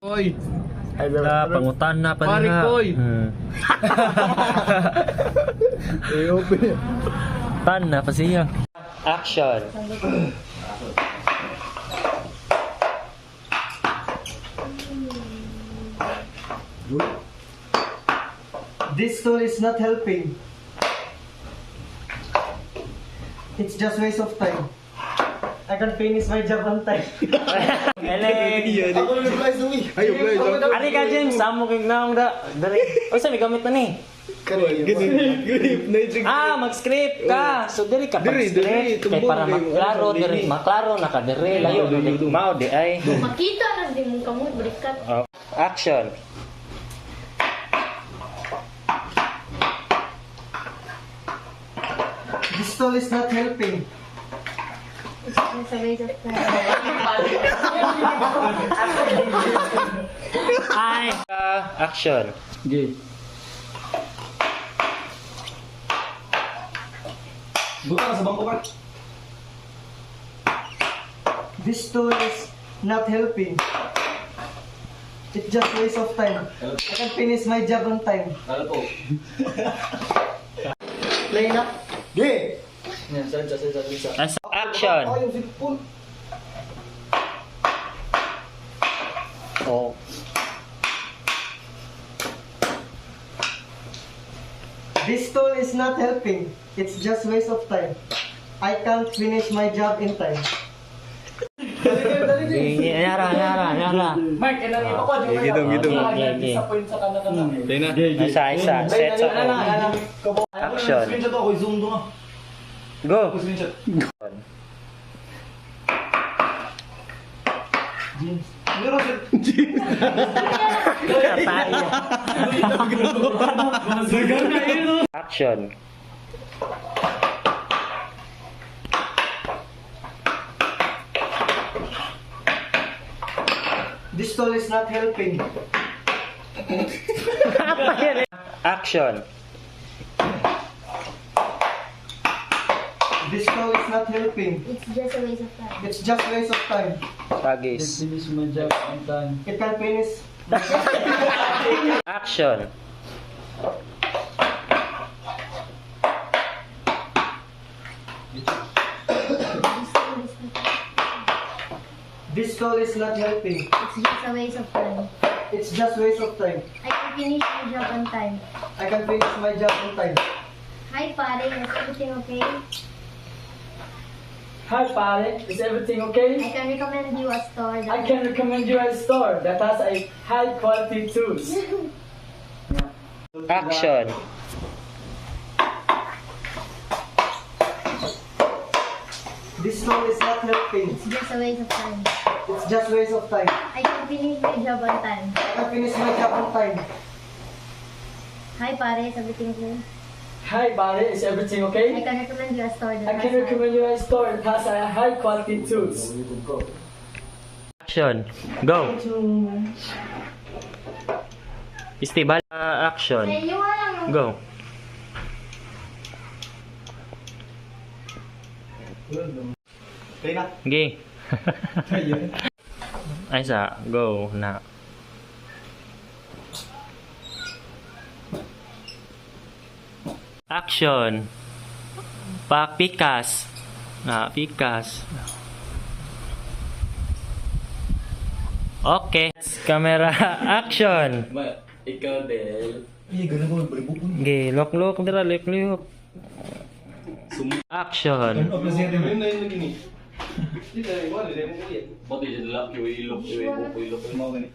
Koy. Pangutan na pa Pare nila. Koy. Tan na pa siya. Action. This tool is not helping. It's just waste of time. I can finish my job on time. Galing. Ako na nag-fly sa uwi. Ayaw, fly. Ari ka James, amo kay naong da. Dari. O sa may gamit na ni. Mag-script ka. So diri ka pag-script. Kay para maklaro diri, maklaro na ka diri. Layo mao di ay. Makita na din mong kamot, balikat. Action. This tool is not helping. Sa waste of time. Ay. Action. Okay. Buka ka sa bangko ka. This tool is not helping. It's just waste of time. I can finish my job on time. Ano po? Play na. Okay. Action. Yung sipon. Oh. This tool is not helping. It's just waste of time. I can't finish my job in time. Yara. Mark, ilang iba ko. Sa point sa kanan. Isa. Set sa Action. Screenshot ako, zoom doon ah. Go. Screenshot. Meron sir. Action. This tool is not helping. Action. This tool is not helping. It's just a waste of time. It's just waste of time. Tagis. Finish my job on time. It can finish. Action. This tool is not helping. It's just a waste of time. It's just waste of time. I can finish my job on time. I can finish my job on time. Hi, pare. Is everything okay? Hi, pare. Is everything okay? I can recommend you a store that I can recommend you a store that has a high quality tools. Action. This tool is not helping. It's just a waste of time. It's just waste of time. I can finish my job on time. I can finish my job on time. Hi, pare. Is everything okay? Hi, pare. Is everything I okay? can recommend you a store that I can recommend you a store that has a high quality tools. Action. Go. Istibal. Action. Inyo nga lang. Go. Okay na. Gi. Ay sa. Go na. Action. Pikas. Pikas. Okay. Camera. Action. Ikaw din. Ganun ko nagbalibok ko. Gi. Look. Dira. Look. Action. Ano pa siya din? Pati dyan lang, yung ilok, yung ilok. Mga ganun.